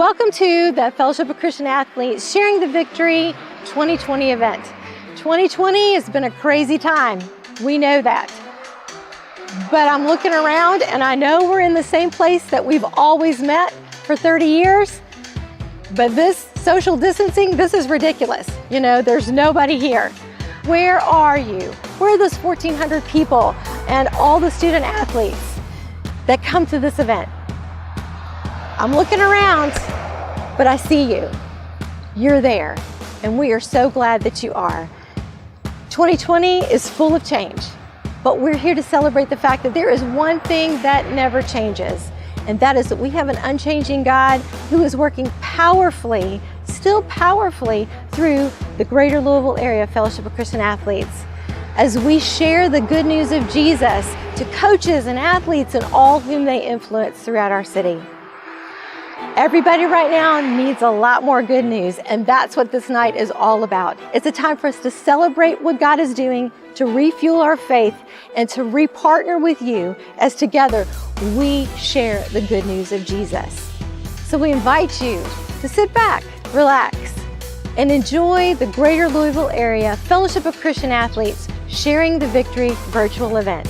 Welcome to the Fellowship of Christian Athletes Sharing the Victory 2020 event. 2020 has been a crazy time. We know that. But I'm looking around and I know we're in the same place that we've always met for 30 years. But this social distancing, this is ridiculous. You know, there's nobody here. Where are you? Where are those 1,400 people and all the student athletes that come to this event? I'm looking around, but I see you. You're there, and we are so glad that you are. 2020 is full of change, but we're here to celebrate the fact that there is one thing that never changes, and that is that we have an unchanging God who is working powerfully, still powerfully, through the greater Louisville area Fellowship of Christian Athletes, as we share the good news of Jesus to coaches and athletes and all whom they influence throughout our city. Everybody right now needs a lot more good news, and that's what this night is all about. It's a time for us to celebrate what God is doing, to refuel our faith, and to repartner with you as together we share the good news of Jesus. So we invite you to sit back, relax, and enjoy the greater Louisville area Fellowship of Christian Athletes Sharing the Victory virtual event.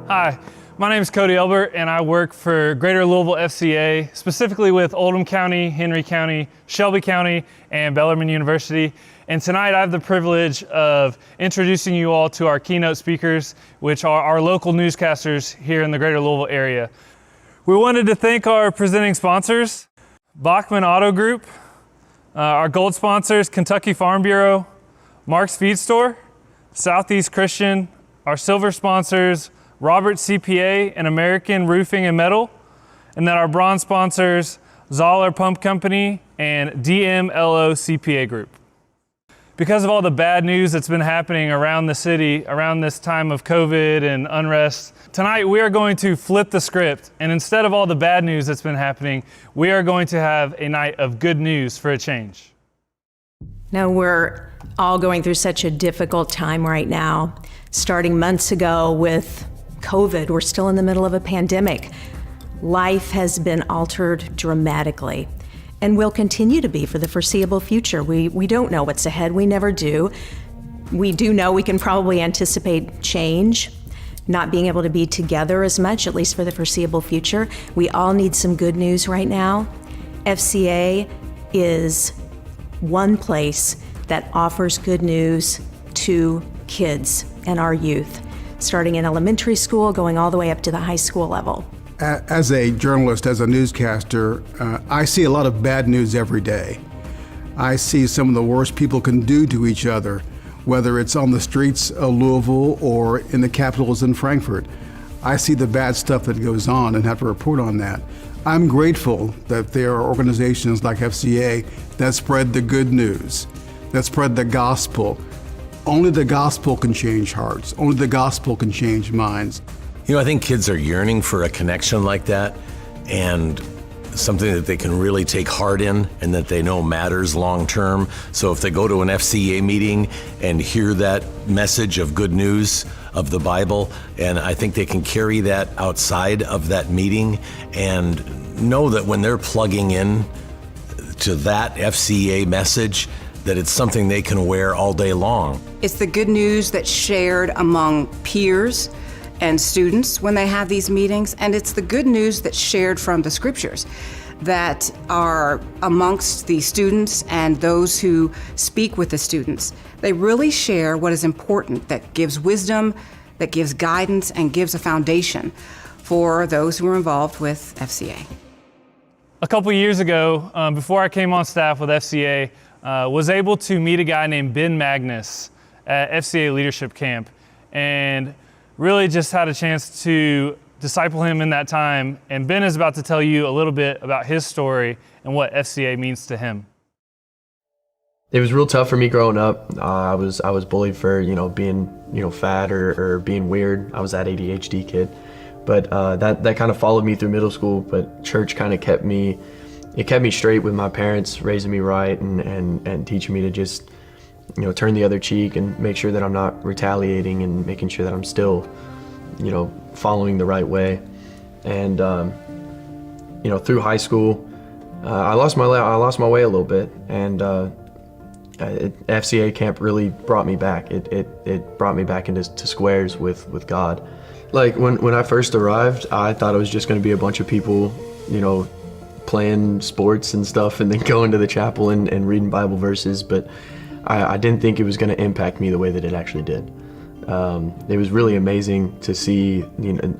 Hi, my name is Cody Elbert and I work for Greater Louisville FCA, specifically with Oldham County, Henry County, Shelby County, and Bellarmine University. And tonight I have the privilege of introducing you all to our keynote speakers, which are our local newscasters here in the Greater Louisville area. We wanted to thank our presenting sponsors, Bachman Auto Group, our gold sponsors, Kentucky Farm Bureau, Mark's Feed Store, Southeast Christian, our silver sponsors, Roberts CPA and American Roofing and Metal, and then our bronze sponsors, Zoller Pump Company and DMLO CPA Group. Because of all the bad news that's been happening around the city around this time of COVID and unrest, tonight we are going to flip the script, and instead of all the bad news that's been happening, we are going to have a night of good news for a change. Now, we're all going through such a difficult time right now. Starting months ago with COVID, we're still in the middle of a pandemic. Life has been altered dramatically and will continue to be for the foreseeable future. We don't know what's ahead. We never do. We do know we can probably anticipate change, not being able to be together as much, at least for the foreseeable future. We all need some good news right now. FCA is one place that offers good news to kids and our youth, starting in elementary school, going all the way up to the high school level. As a journalist, as a newscaster, I see a lot of bad news every day. I see some of the worst people can do to each other, whether it's on the streets of Louisville or in the capitals in Frankfurt. I see the bad stuff that goes on and have to report on that. I'm grateful that there are organizations like FCA that spread the good news, that spread the gospel. Only the gospel can change hearts. Only the gospel can change minds. You know, I think kids are yearning for a connection like that and something that they can really take heart in and that they know matters long term. So if they go to an FCA meeting and hear that message of good news of the Bible, and I think they can carry that outside of that meeting and know that when they're plugging in to that FCA message, that it's something they can wear all day long. It's the good news that's shared among peers and students when they have these meetings, and it's the good news that's shared from the scriptures that are amongst the students and those who speak with the students. They really share what is important, that gives wisdom, that gives guidance, and gives a foundation for those who are involved with FCA. A couple years ago, before I came on staff with FCA, was able to meet a guy named Ben Magnus at FCA Leadership Camp, and really just had a chance to disciple him in that time. And Ben is about to tell you a little bit about his story and what FCA means to him. It was real tough for me growing up. I was bullied for being fat or being weird. I was that ADHD kid, but that kind of followed me through middle school. But church kind of kept me straight with my parents, raising me right and teaching me to just turn the other cheek and make sure that I'm not retaliating and making sure that I'm still following the right way. And through high school, I lost my way a little bit, and FCA camp really brought me back. It brought me back into squares with God. Like when I first arrived, I thought it was just going to be a bunch of people, playing sports and stuff, and then going to the chapel and reading Bible verses. But I didn't think it was going to impact me the way that it actually did. It was really amazing to see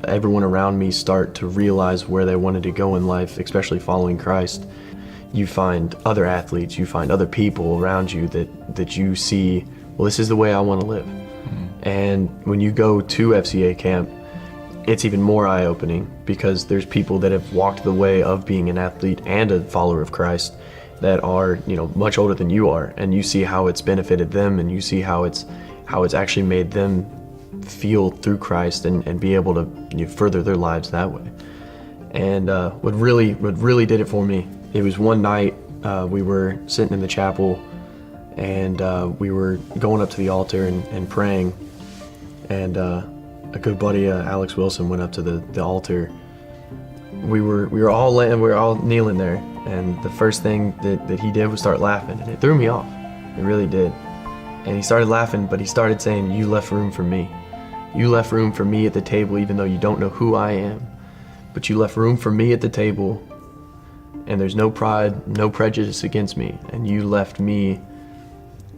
everyone around me start to realize where they wanted to go in life, especially following Christ. You find other athletes, you find other people around you that you see, well, this is the way I want to live. And when you go to FCA camp, it's even more eye-opening because there's people that have walked the way of being an athlete and a follower of Christ that are, much older than you are, and you see how it's benefited them, and you see how it's actually made them feel through Christ and be able to further their lives that way. And what really did it for me, it was one night we were sitting in the chapel, and we were going up to the altar and praying, and a good buddy, Alex Wilson, went up to the altar. We were all kneeling there, and the first thing that he did was start laughing, and it threw me off. It really did. And he started laughing, but he started saying, "You left room for me. You left room for me at the table, even though you don't know who I am. But you left room for me at the table, and there's no pride, no prejudice against me, and you left me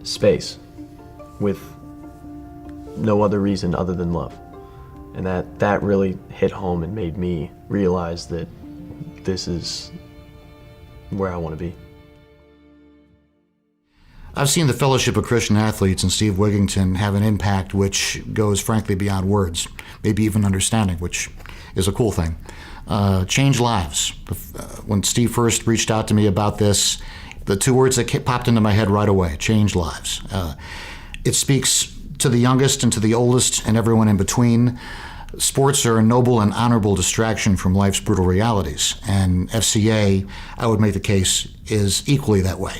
space with no other reason other than love." And that really hit home and made me realize that this is where I want to be. I've seen the Fellowship of Christian Athletes and Steve Wigington have an impact which goes frankly beyond words, maybe even understanding, which is a cool thing. Change lives. When Steve first reached out to me about this, the two words that popped into my head right away, change lives. It speaks to the youngest and to the oldest and everyone in between. Sports are a noble and honorable distraction from life's brutal realities, and FCA, I would make the case, is equally that way.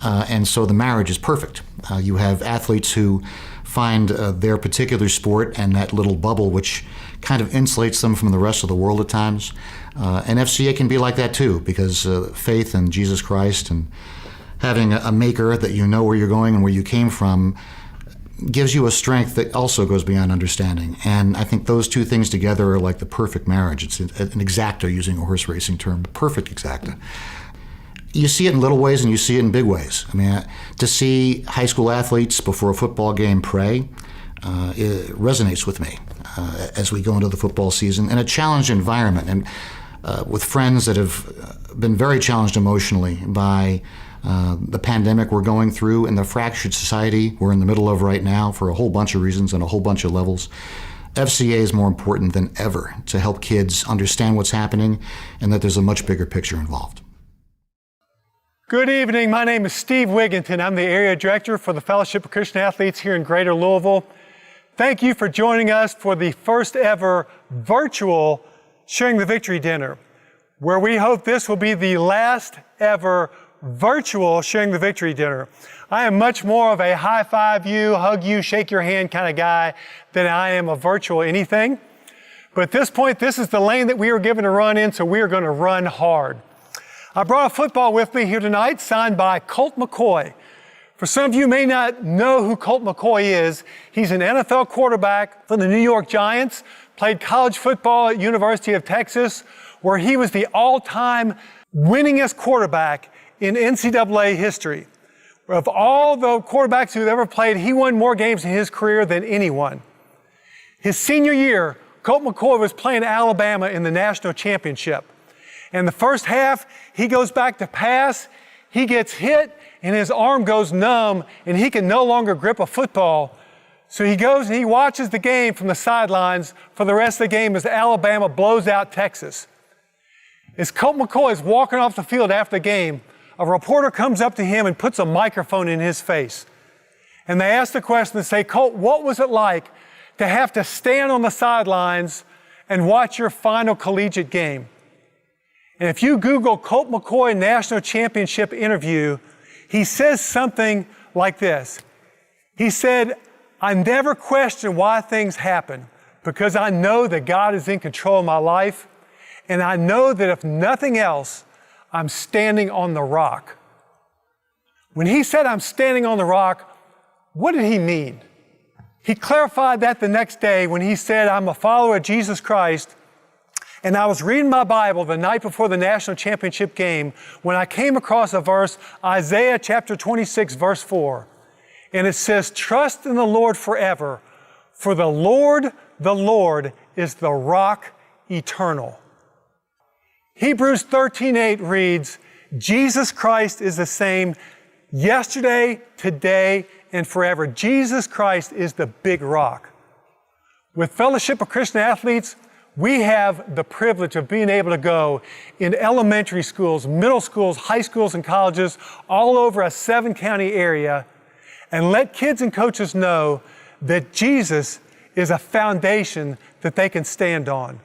And so the marriage is perfect. You have athletes who find their particular sport and that little bubble which kind of insulates them from the rest of the world at times. And FCA can be like that too, because faith in Jesus Christ and having a maker that you know where you're going and where you came from gives you a strength that also goes beyond understanding. And I think those two things together are like the perfect marriage. It's an exacta, using a horse racing term, perfect exacta. You see it in little ways and you see it in big ways. I mean, to see high school athletes before a football game pray, it resonates with me as we go into the football season in a challenged environment and with friends that have been very challenged emotionally by the pandemic we're going through and the fractured society we're in the middle of right now for a whole bunch of reasons and a whole bunch of levels. FCA is more important than ever to help kids understand what's happening and that there's a much bigger picture involved. Good evening. My name is Steve Wigington. I'm the Area Director for the Fellowship of Christian Athletes here in Greater Louisville. Thank you for joining us for the first ever virtual Sharing the Victory Dinner, where we hope this will be the last ever virtual Sharing the Victory Dinner. I am much more of a high five you, hug you, shake your hand kind of guy than I am a virtual anything. But at this point, this is the lane that we are given to run in, so we are going to run hard. I brought a football with me here tonight, signed by Colt McCoy. For some of you may not know who Colt McCoy is. He's an NFL quarterback for the New York Giants, played college football at University of Texas, where he was the all-time winningest quarterback in NCAA history. Of all the quarterbacks who've ever played, he won more games in his career than anyone. His senior year, Colt McCoy was playing Alabama in the national championship. In the first half, he goes back to pass, he gets hit, and his arm goes numb, and he can no longer grip a football. So he goes and he watches the game from the sidelines for the rest of the game as Alabama blows out Texas. As Colt McCoy is walking off the field after the game, a reporter comes up to him and puts a microphone in his face. And they ask the question and say, "Colt, what was it like to have to stand on the sidelines and watch your final collegiate game?" And if you Google Colt McCoy National Championship interview, he says something like this. He said, "I never question why things happen because I know that God is in control of my life. and I know that if nothing else, I'm standing on the rock. When he said I'm standing on the rock, what did he mean? He clarified that the next day when he said, I'm a follower of Jesus Christ, and I was reading my Bible the night before the national championship game when I came across a verse, Isaiah chapter 26, verse 4. And it says, trust in the Lord forever, for the Lord is the rock eternal. Hebrews 13:8 reads, Jesus Christ is the same yesterday, today, and forever. Jesus Christ is the big rock. With Fellowship of Christian Athletes, we have the privilege of being able to go in elementary schools, middle schools, high schools, and colleges all over a 7-county area and let kids and coaches know that Jesus is a foundation that they can stand on.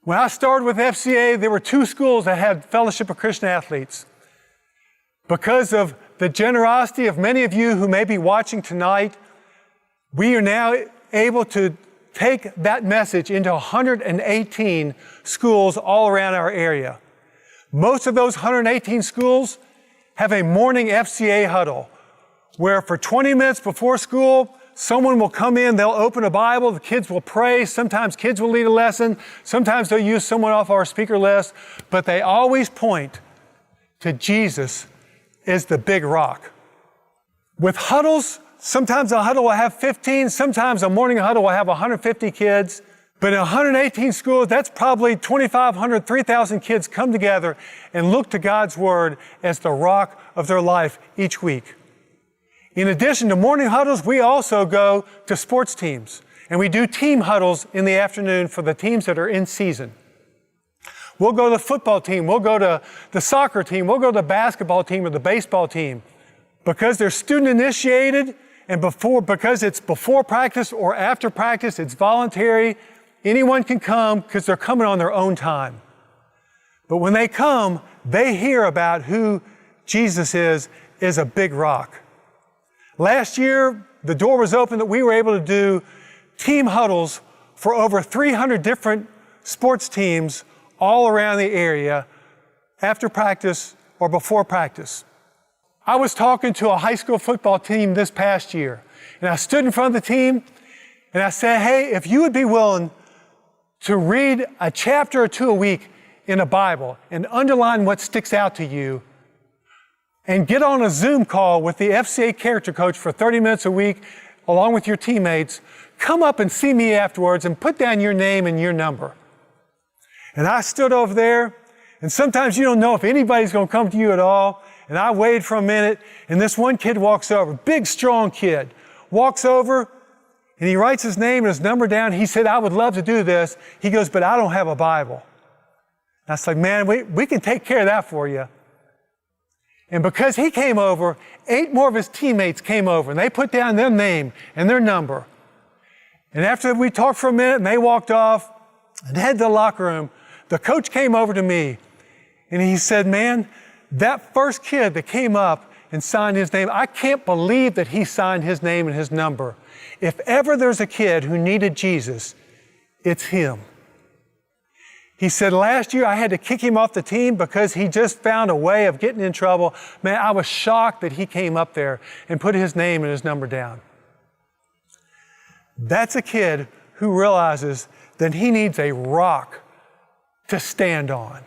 When I started with FCA, there were 2 schools that had Fellowship of Christian Athletes. Because of the generosity of many of you who may be watching tonight, we are now able to take that message into 118 schools all around our area. Most of those 118 schools have a morning FCA huddle where for 20 minutes before school, someone will come in, they'll open a Bible, the kids will pray, sometimes kids will lead a lesson, sometimes they'll use someone off our speaker list, but they always point to Jesus as the big rock. With huddles, sometimes a huddle will have 15, sometimes a morning huddle will have 150 kids, but in 118 schools, that's probably 2,500, 3,000 kids come together and look to God's Word as the rock of their life each week. In addition to morning huddles, we also go to sports teams, and we do team huddles in the afternoon for the teams that are in season. We'll go to the football team, we'll go to the soccer team, we'll go to the basketball team or the baseball team. Because they're student initiated and because it's before practice or after practice, it's voluntary. Anyone can come because they're coming on their own time. But when they come, they hear about who Jesus is a big rock. Last year, the door was open that we were able to do team huddles for over 300 different sports teams all around the area after practice or before practice. I was talking to a high school football team this past year, and I stood in front of the team and I said, hey, if you would be willing to read a chapter or 2 a week in a Bible and underline what sticks out to you and get on a Zoom call with the FCA character coach for 30 minutes a week along with your teammates, come up and see me afterwards and put down your name and your number. And I stood over there, and sometimes you don't know if anybody's going to come to you at all. And I waited for a minute, and this one kid walks over, big, strong kid, walks over, and he writes his name and his number down. He said, I would love to do this. He goes, but I don't have a Bible. And I was like, man, we can take care of that for you. And because he came over, 8 more of his teammates came over, and they put down their name and their number. And after we talked for a minute, and they walked off and headed to the locker room, the coach came over to me, and he said, man, that first kid that came up and signed his name, I can't believe that he signed his name and his number. If ever there's a kid who needed Jesus, it's him. He said, last year I had to kick him off the team because he just found a way of getting in trouble. Man, I was shocked that he came up there and put his name and his number down. That's a kid who realizes that he needs a rock to stand on.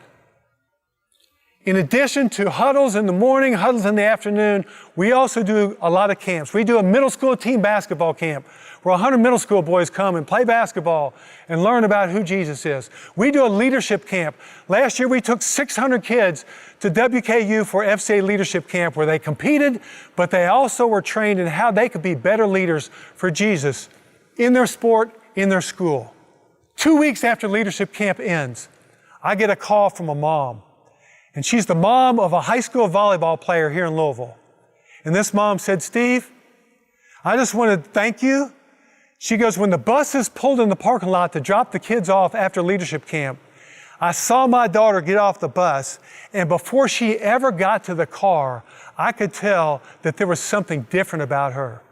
In addition to huddles in the morning, huddles in the afternoon, we also do a lot of camps. We do a middle school team basketball camp where 100 middle school boys come and play basketball and learn about who Jesus is. We do a leadership camp. Last year we took 600 kids to WKU for FCA leadership camp where they competed, but they also were trained in how they could be better leaders for Jesus in their sport, in their school. 2 weeks after leadership camp ends, I get a call from a mom. And she's the mom of a high school volleyball player here in Louisville. And this mom said, Steve, I just want to thank you. She goes, when the buses pulled in the parking lot to drop the kids off after leadership camp, I saw my daughter get off the bus, and before she ever got to the car, I could tell that there was something different about her.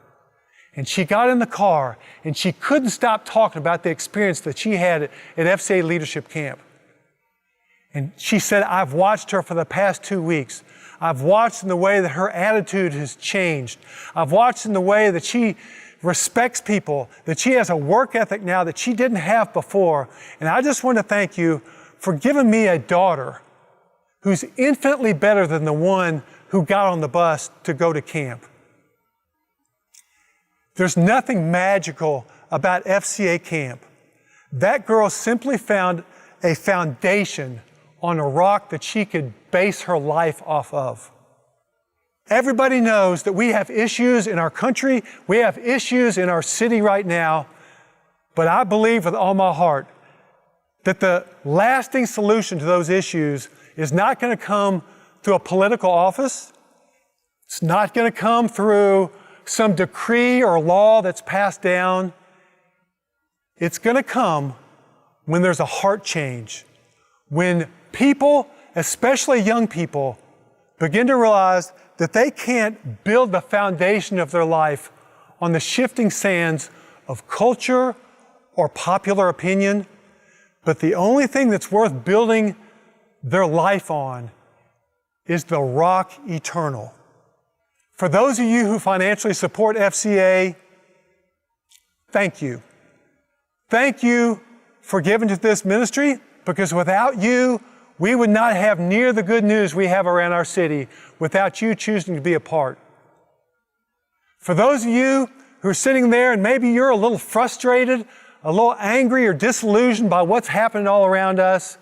And she got in the car and she couldn't stop talking about the experience that she had at FCA Leadership Camp. And she said, I've watched her for the past 2 weeks. I've watched in the way that her attitude has changed. I've watched in the way that she respects people, that she has a work ethic now that she didn't have before. And I just want to thank you for giving me a daughter who's infinitely better than the one who got on the bus to go to camp. There's nothing magical about FCA camp. That girl simply found a foundation on a rock that she could base her life off of. Everybody knows that we have issues in our country, we have issues in our city right now, but I believe with all my heart that the lasting solution to those issues is not going to come through a political office. It's not going to come through some decree or law that's passed down. It's going to come when there's a heart change, when people, especially young people, begin to realize that they can't build the foundation of their life on the shifting sands of culture or popular opinion, but the only thing that's worth building their life on is the rock eternal. For those of you who financially support FCA, thank you. Thank you for giving to this ministry, because without you, we would not have near the good news we have around our city without you choosing to be a part. For those of you who are sitting there and maybe you're a little frustrated, a little angry or disillusioned by what's happening all around us,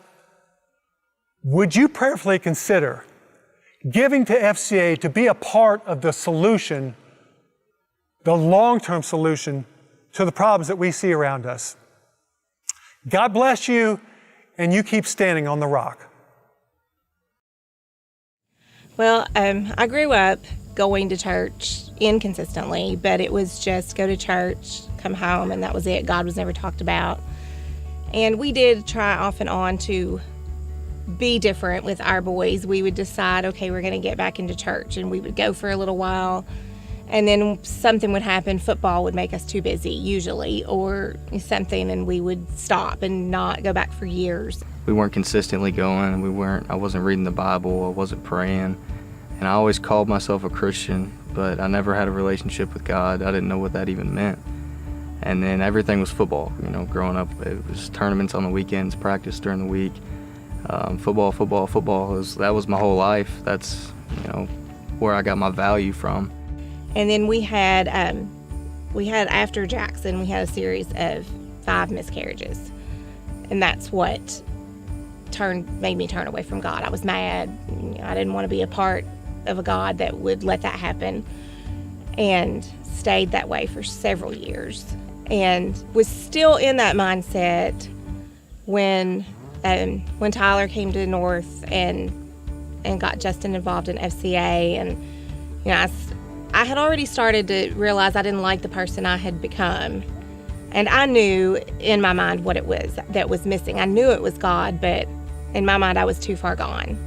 would you prayerfully consider giving to FCA to be a part of the solution, the long-term solution to the problems that we see around us? God bless you, and you keep standing on the rock. Well, I grew up going to church inconsistently, but it was just go to church, come home, and that was it. God was never talked about. And we did try off and on to be different with our boys. We would decide, okay, we're going to get back into church, and we would go for a little while, and then something would happen. Football would make us too busy, usually, or something, and we would stop and not go back for years. We weren't consistently going. I wasn't reading the Bible. I wasn't praying. And I always called myself a Christian, but I never had a relationship with God. I didn't know what that even meant. And then everything was football. You know, growing up, it was tournaments on the weekends, practice during the week. Football. That was my whole life. That's, where I got my value from. And then we had after Jackson, we had a series of 5 miscarriages. And that's what made me turn away from God. I was mad. I didn't want to be a part of a God that would let that happen, and stayed that way for several years, and was still in that mindset when Tyler came to North and got Justin involved in FCA. And I had already started to realize I didn't like the person I had become, and I knew in my mind what it was that was missing. I knew it was God, but in my mind I was too far gone.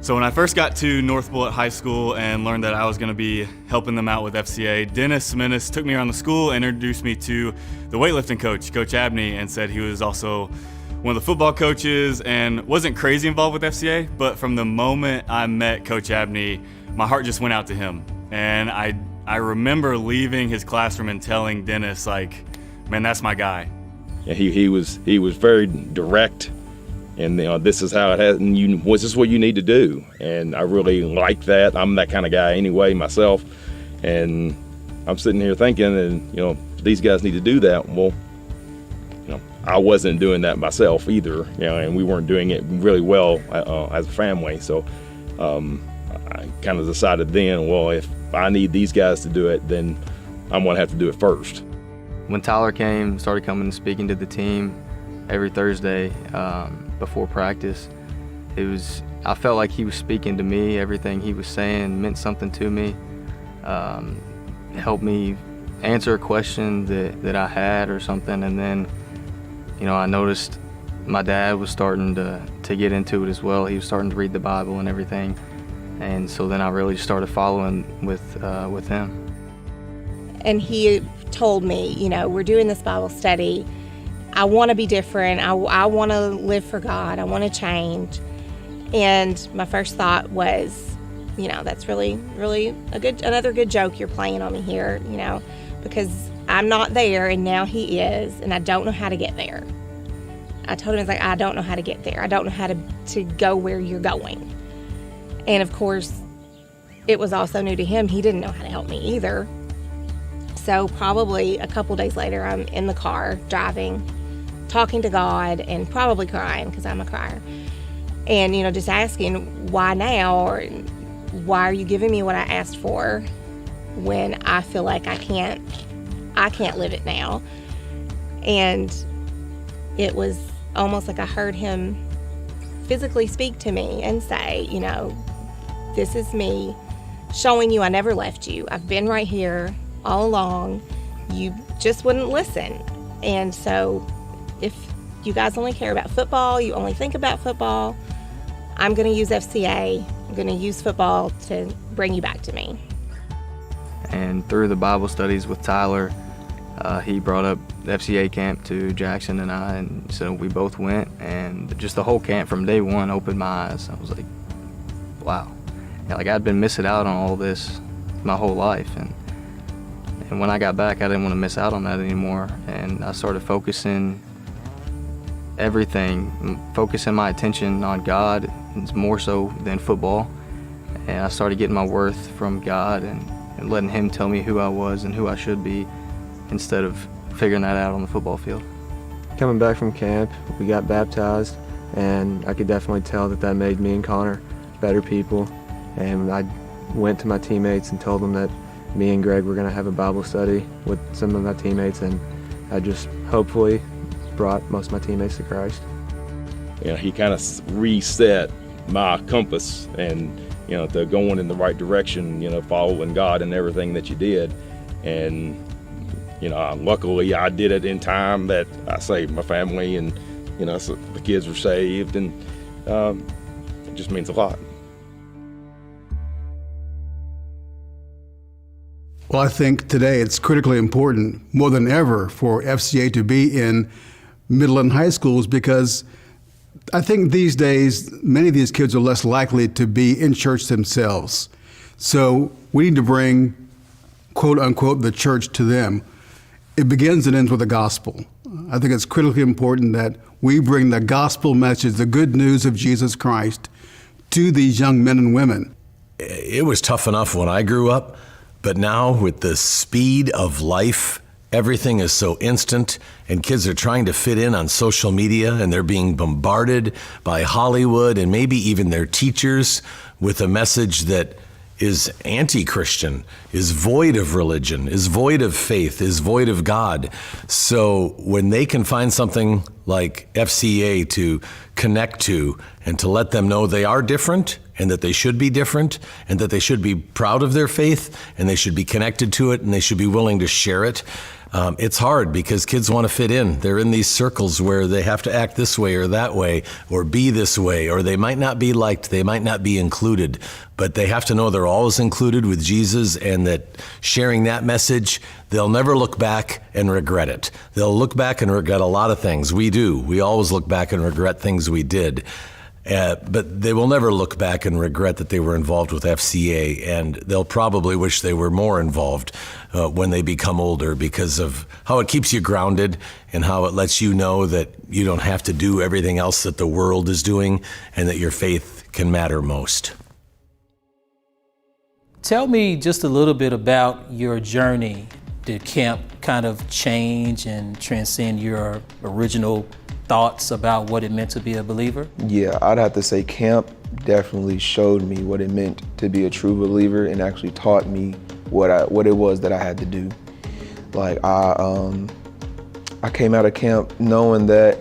So when I first got to North Bullitt High School and learned that I was going to be helping them out with FCA, Dennis Menace took me around the school and introduced me to the weightlifting coach, Coach Abney, and said he was also one of the football coaches and wasn't crazy involved with FCA, but from the moment I met Coach Abney, my heart just went out to him. And I remember leaving his classroom and telling Dennis, man, that's my guy. Yeah, he was very direct. And this is how it has, and this is what you need to do. And I really like that. I'm that kind of guy anyway myself. And I'm sitting here thinking, and these guys need to do that. Well, I wasn't doing that myself either, and we weren't doing it really well as a family. So I kind of decided then, well, if I need these guys to do it, then I'm going to have to do it first. When Tyler started coming and speaking to the team every Thursday, before practice, I felt like he was speaking to me. Everything he was saying meant something to me. Helped me answer a question that I had or something. And then, I noticed my dad was starting to get into it as well. He was starting to read the Bible and everything. And so then I really started following with him. and he told me, you know, we're doing this Bible study. I want to be different. I want to live for God. I want to change. And my first thought was, you know, that's really another good joke you're playing on me here, you know, because I'm not there and now he is, and I don't know how to get there. I told him, I was like, I don't know how to get there. I don't know how to go where you're going. And of course, it was also new to him. He didn't know how to help me either. So probably a couple days later, I'm in the car driving, talking to God, and probably crying because I'm a crier. And, you know, just asking, why now? Or why are you giving me what I asked for when I feel like I can't live it now? And it was almost like I heard him physically speak to me and say, you know, this is me showing you I never left you. I've been right here all along. You just wouldn't listen. And so if you guys only care about football, you only think about football, I'm going to use FCA. I'm going to use football to bring you back to me. And through the Bible studies with Tyler, he brought up the FCA camp to Jackson and I, and so we both went, and just the whole camp from day one opened my eyes. I was like, wow. Yeah, like I'd been missing out on all this my whole life, and when I got back, I didn't want to miss out on that anymore, and I started focusing my attention on God, more so than football, and I started getting my worth from God and letting him tell me who I was and who I should be instead of figuring that out on the football field. Coming back from camp, we got baptized, and I could definitely tell that made me and Connor better people. And I went to my teammates and told them that me and Greg were going to have a Bible study with some of my teammates, and I just hopefully brought most of my teammates to Christ. You know, he kind of reset my compass and, you know, to going in the right direction, you know, following God and everything that you did. And, you know, luckily I did it in time that I saved my family, and, you know, so the kids were saved, and it just means a lot. Well, I think today it's critically important, more than ever, for FCA to be in middle and high schools, because I think these days many of these kids are less likely to be in church themselves. So we need to bring, quote unquote, the church to them. It begins and ends with the gospel. I think it's critically important that we bring the gospel message, the good news of Jesus Christ, to these young men and women. It was tough enough when I grew up, but now with the speed of life, everything is so instant, and kids are trying to fit in on social media, and they're being bombarded by Hollywood and maybe even their teachers with a message that is anti-Christian, is void of religion, is void of faith, is void of God. So when they can find something like FCA to connect to and to let them know they are different and that they should be different and that they should be proud of their faith and they should be connected to it and they should be willing to share it, it's hard because kids want to fit in. They're in these circles where they have to act this way or that way or be this way, or they might not be liked, they might not be included, but they have to know they're always included with Jesus, and that sharing that message, they'll never look back and regret it. They'll look back and regret a lot of things. We do. We always look back and regret things we did. But they will never look back and regret that they were involved with FCA, and they'll probably wish they were more involved when they become older, because of how it keeps you grounded and how it lets you know that you don't have to do everything else that the world is doing, and that your faith can matter most. Tell me just a little bit about your journey. Did camp kind of change and transcend your original thoughts about what it meant to be a believer? Yeah, I'd have to say camp definitely showed me what it meant to be a true believer, and actually taught me what it was that I had to do. Like I came out of camp knowing that,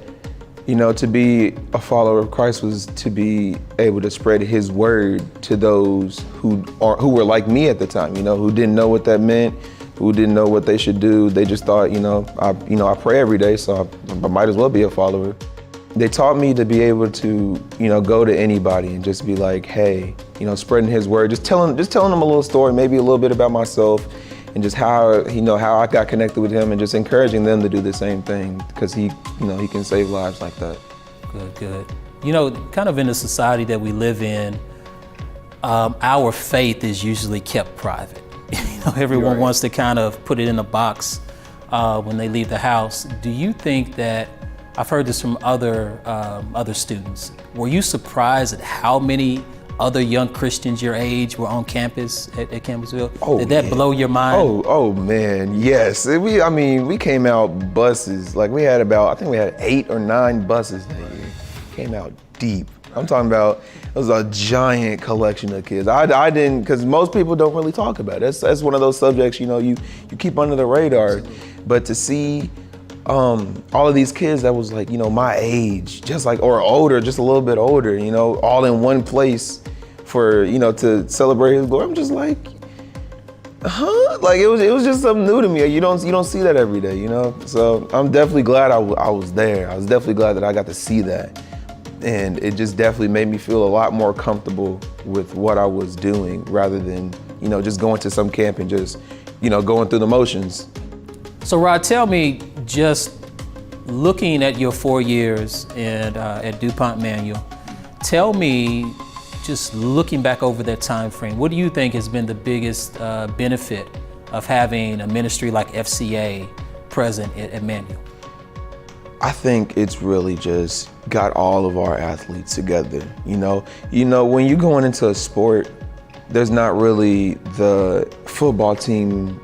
you know, to be a follower of Christ was to be able to spread His word to those who were like me at the time, you know, who didn't know what that meant, who didn't know what they should do. They just thought, I pray every day, so I might as well be a follower. They taught me to be able to, go to anybody and just be like, hey, spreading His word, just telling them a little story, maybe a little bit about myself, and just how how I got connected with him, and just encouraging them to do the same thing, because he can save lives like that. Good. Kind of in the society that we live in, our faith is usually kept private. Everyone wants to kind of put it in a box when they leave the house. Do you think that, I've heard this from other students, were you surprised at how many other young Christians your age were on campus at Campbellsville? Did that blow your mind? Oh man, yes. We came out buses. Like we had 8 or 9 buses that year. Came out deep. I'm talking about, it was a giant collection of kids. I didn't, because most people don't really talk about it. That's one of those subjects, you keep under the radar. But to see all of these kids that was like, my age, just like, or older, just a little bit older, all in one place for, to celebrate his glory. I'm just like, huh? Like it was just something new to me. You don't see that every day, So I'm definitely glad I was there. I was definitely glad that I got to see that. And it just definitely made me feel a lot more comfortable with what I was doing, rather than, just going to some camp and just, going through the motions. So Rod, tell me, just looking at your 4 years at DuPont Manual, tell me, just looking back over that time frame, what do you think has been the biggest benefit of having a ministry like FCA present at Manual? I think it's really just got all of our athletes together. When you're going into a sport, there's not really the football team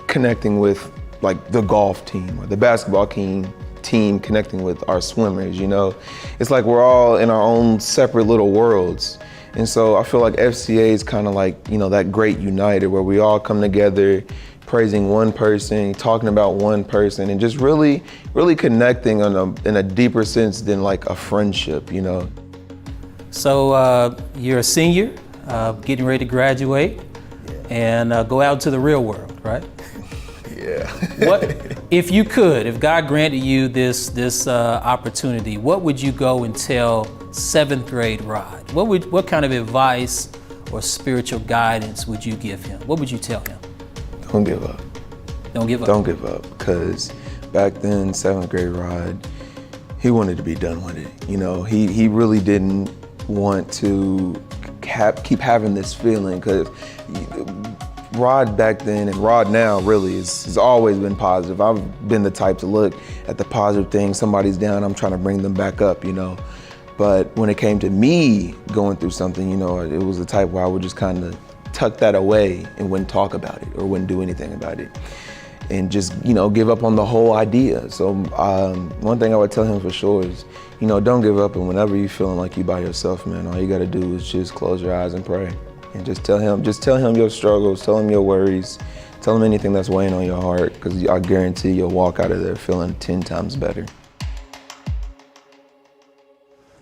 connecting with like the golf team, or the basketball team connecting with our swimmers. It's like we're all in our own separate little worlds. And so I feel like FCA is kind of like, that great uniter where we all come together, praising one person, talking about one person, and just really, really connecting in a deeper sense than like a friendship, So you're a senior, getting ready to graduate, and go out into the real world, right? Yeah. If God granted you this opportunity, what would you go and tell 7th grade Rod? What kind of advice or spiritual guidance would you give him? What would you tell him? Don't give up. Don't give up. Don't give up, because back then, 7th grade Rod, he wanted to be done with it. He really didn't want to keep having this feeling, because Rod back then and Rod now really has always been positive. I've been the type to look at the positive things. Somebody's down, I'm trying to bring them back up, But when it came to me going through something, it was the type where I would just kind of tuck that away and wouldn't talk about it or wouldn't do anything about it, and just give up on the whole idea. So one thing I would tell him for sure is, don't give up, and whenever you're feeling like you're by yourself, man, all you got to do is just close your eyes and pray, and just tell him your struggles, tell him your worries, tell him anything that's weighing on your heart, because I guarantee you'll walk out of there feeling 10 times better.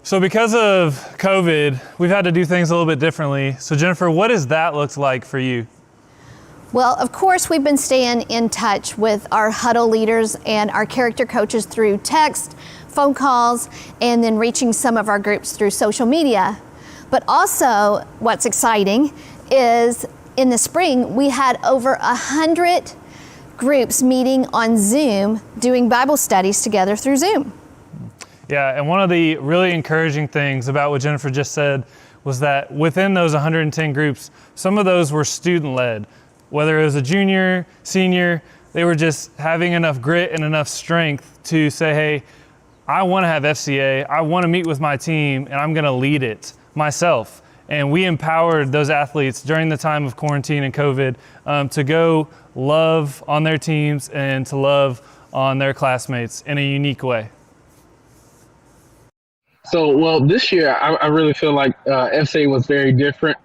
So because of COVID, we've had to do things a little bit differently. So Jennifer, what has that looked like for you? Well, of course, we've been staying in touch with our huddle leaders and our character coaches through text, phone calls, and then reaching some of our groups through social media. But also, what's exciting is in the spring, we had over 100 groups meeting on Zoom, doing Bible studies together through Zoom. Yeah, and one of the really encouraging things about what Jennifer just said was that within those 110 groups, some of those were student-led. Whether it was a junior, senior, they were just having enough grit and enough strength to say, hey, I want to have FCA, I want to meet with my team, and I'm going to lead it myself. And we empowered those athletes during the time of quarantine and COVID to go love on their teams and to love on their classmates in a unique way. So, well, this year I really feel like FCA was very different,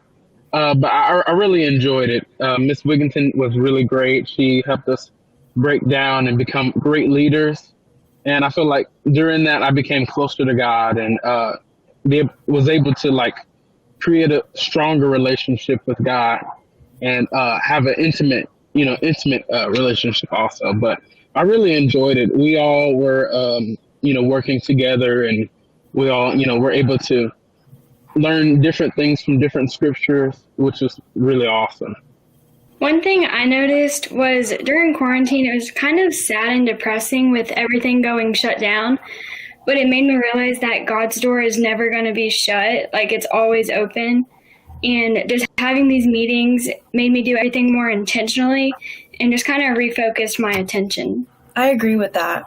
but I really enjoyed it. Miss Wigginton was really great. She helped us break down and become great leaders. And I feel like during that I became closer to God and was able to create a stronger relationship with God and have an intimate relationship also. But I really enjoyed it. We all were, working together, and we all, were able to learn different things from different scriptures, which was really awesome. One thing I noticed was during quarantine, it was kind of sad and depressing with everything going shut down, but it made me realize that God's door is never going to be shut, like it's always open. And just having these meetings made me do everything more intentionally and just kind of refocused my attention. I agree with that.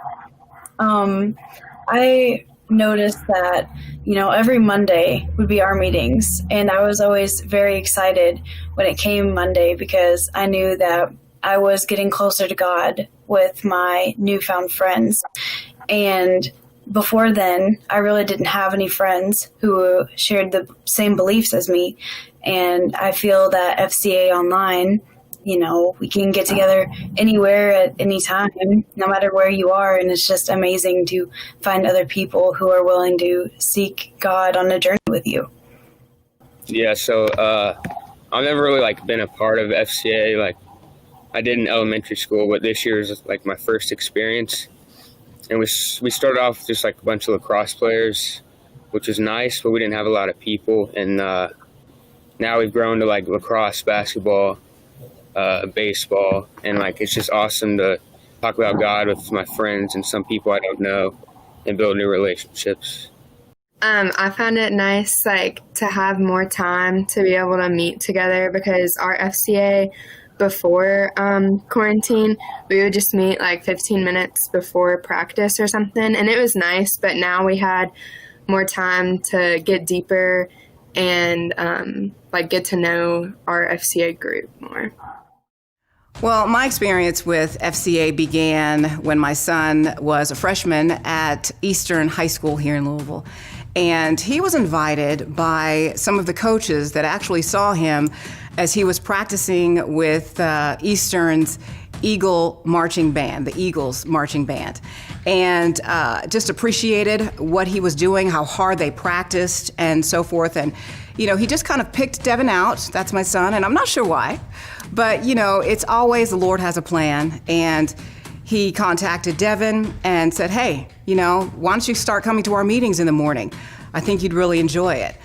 I noticed that, every Monday would be our meetings, and I was always very excited when it came Monday because I knew that I was getting closer to God with my newfound friends. And before then, I really didn't have any friends who shared the same beliefs as me. And I feel that FCA Online, we can get together anywhere at any time, no matter where you are. And it's just amazing to find other people who are willing to seek God on a journey with you. Yeah, so I've never really been a part of FCA. I did in elementary school, but this year is my first experience. And we started off just a bunch of lacrosse players, which was nice, but we didn't have a lot of people. And now we've grown to lacrosse, basketball, baseball, and it's just awesome to talk about God with my friends and some people I don't know and build new relationships. I found it nice to have more time to be able to meet together because our FCA before quarantine, we would just meet 15 minutes before practice or something, and it was nice, but now we had more time to get deeper and get to know our FCA group more. Well, my experience with FCA began when my son was a freshman at Eastern High School here in Louisville. And he was invited by some of the coaches that actually saw him as he was practicing with Eastern's Eagle marching band, the Eagles marching band, and just appreciated what he was doing, how hard they practiced and so forth. And, he just kind of picked Devin out. That's my son, and I'm not sure why. But, it's always the Lord has a plan. And he contacted Devin and said, hey, why don't you start coming to our meetings in the morning? I think you'd really enjoy it.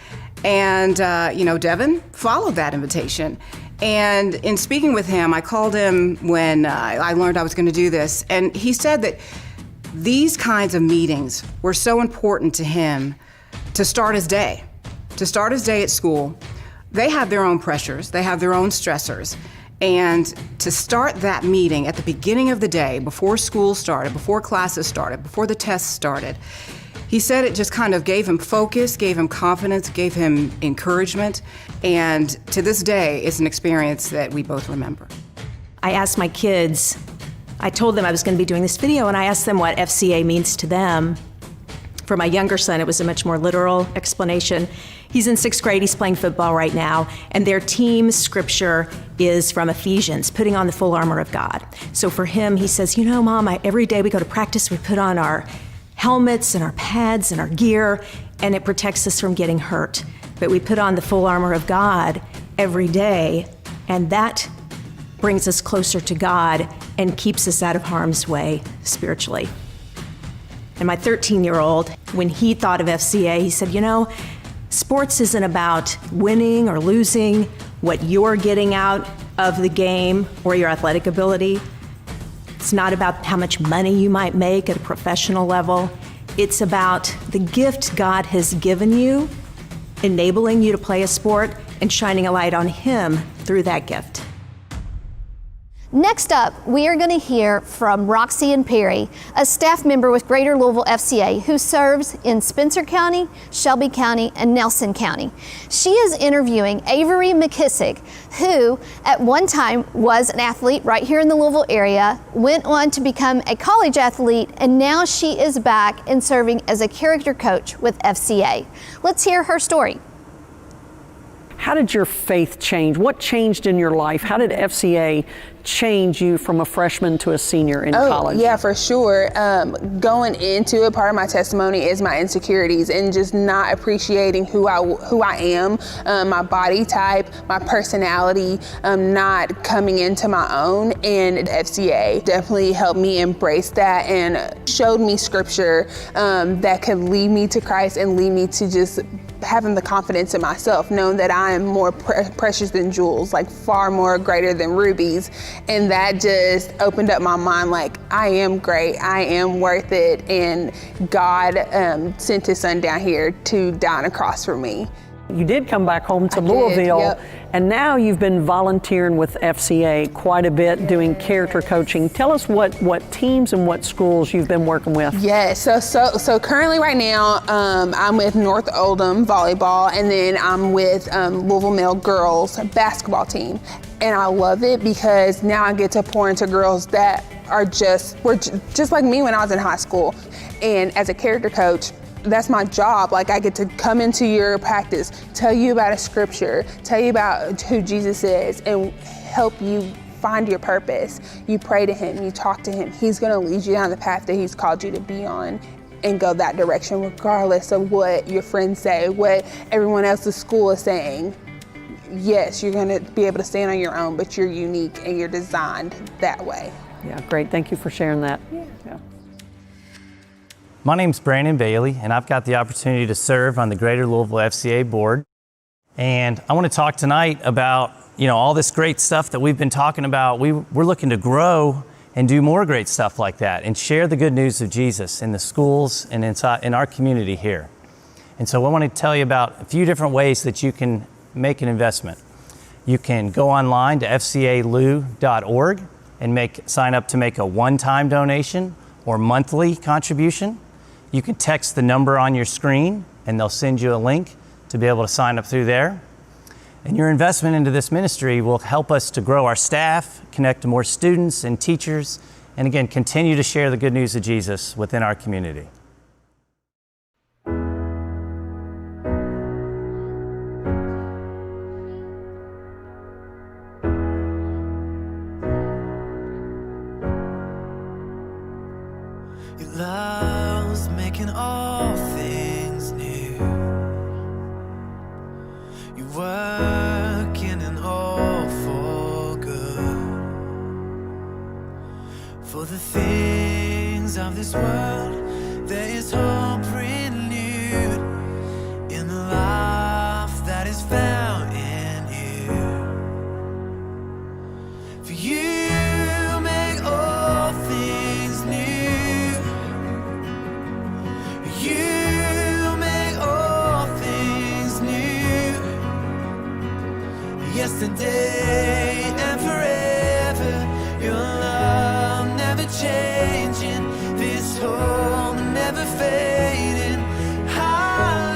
And, Devin followed that invitation. And in speaking with him, I called him when I learned I was going to do this. And he said that these kinds of meetings were so important to him to start his day at school. They have their own pressures. They have their own stressors. And to start that meeting at the beginning of the day, before school started, before classes started, before the tests started, he said it just kind of gave him focus, gave him confidence, gave him encouragement. And to this day, it's an experience that we both remember. I asked my kids, I told them I was going to be doing this video, and I asked them what FCA means to them. For my younger son, it was a much more literal explanation. He's in 6th grade, he's playing football right now, and their team scripture is from Ephesians, putting on the full armor of God. So for him, he says, Mom, every day we go to practice, we put on our helmets and our pads and our gear, and it protects us from getting hurt. But we put on the full armor of God every day, and that brings us closer to God and keeps us out of harm's way spiritually. And my 13-year-old, when he thought of FCA, he said, sports isn't about winning or losing, what you're getting out of the game or your athletic ability. It's not about how much money you might make at a professional level. It's about the gift God has given you, enabling you to play a sport and shining a light on Him through that gift. Next up, we are going to hear from Roxy and Perry, a staff member with Greater Louisville FCA who serves in Spencer County, Shelby County, and Nelson County. She is interviewing Avery McKissick, who at one time was an athlete right here in the Louisville area, went on to become a college athlete, and now she is back and serving as a character coach with FCA. Let's hear her story. How did your faith change? What changed in your life? How did FCA change you from a freshman to a senior in college? Yeah, for sure. Going into it, part of my testimony is my insecurities and just not appreciating who I am, my body type, my personality, not coming into my own. And FCA definitely helped me embrace that and showed me scripture that could lead me to Christ and lead me to just having the confidence in myself, knowing that I am more precious than jewels, like far more greater than rubies. And that just opened up my mind, like, I am great, I am worth it, and God sent his son down here to die on a cross for me. You did come back home to Louisville, yep. And now you've been volunteering with FCA quite a bit, doing character coaching. Tell us what teams and what schools you've been working with. Yes, so currently right now, I'm with North Oldham volleyball, and then I'm with Louisville Male girls basketball team. And I love it because now I get to pour into girls that were just like me when I was in high school. And as a character coach, that's my job. Like, I get to come into your practice, tell you about a scripture, tell you about who Jesus is, and help you find your purpose. You pray to him, you talk to him. He's gonna lead you down the path that he's called you to be on and go that direction, regardless of what your friends say, what everyone else at school is saying. Yes, you're gonna be able to stand on your own, but you're unique and you're designed that way. Yeah, great. Thank you for sharing that. Yeah. My name's Brandon Bailey, and I've got the opportunity to serve on the Greater Louisville FCA board. And I want to talk tonight about, all this great stuff that we've been talking about. We're looking to grow and do more great stuff like that and share the good news of Jesus in the schools and in our community here. And so I want to tell you about a few different ways that you can make an investment. You can go online to fcalou.org and sign up to make a one-time donation or monthly contribution. You can text the number on your screen and they'll send you a link to be able to sign up through there. And your investment into this ministry will help us to grow our staff, connect to more students and teachers, and again, continue to share the good news of Jesus within our community. Your love's making all things new. You're working in all for good. For the things of this world, there is hope renewed in the life that is found in you. For you make all things new. You make all things new. Yesterday and forever, your love never changing, this hope never fading. Hallelujah.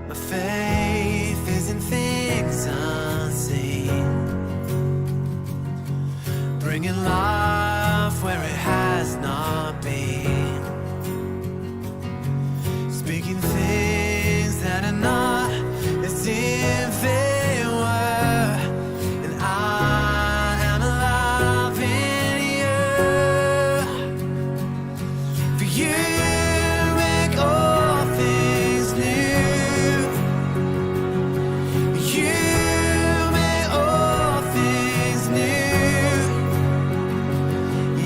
My faith is in things unseen, bringing life where it has not been, speaking things that are not as if they were, and I am alive in you. For you make all things new. You make all things new.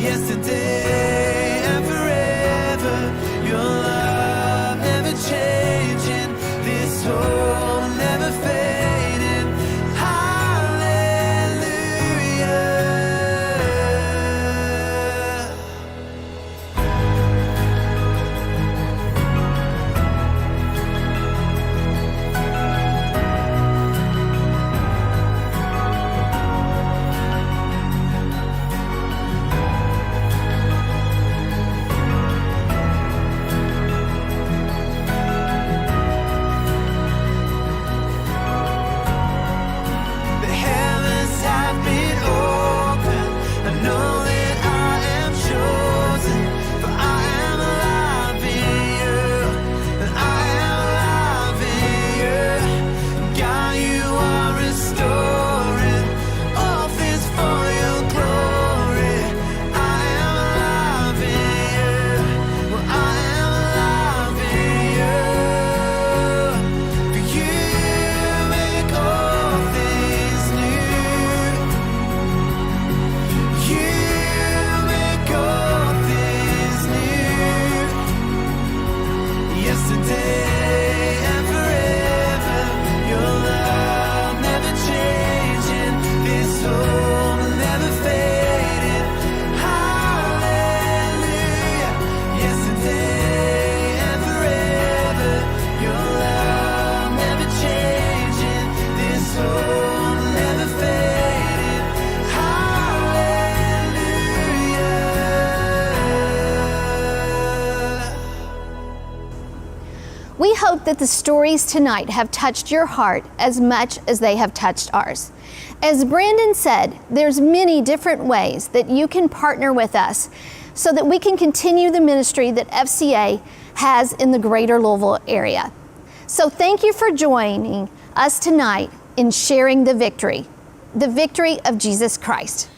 Yesterday and forever, your love never changing, this hope never fading. Hallelujah. hope that the stories tonight have touched your heart as much as they have touched ours. As Brandon said, there's many different ways that you can partner with us so that we can continue the ministry that FCA has in the greater Louisville area. So thank you for joining us tonight in sharing the victory of Jesus Christ.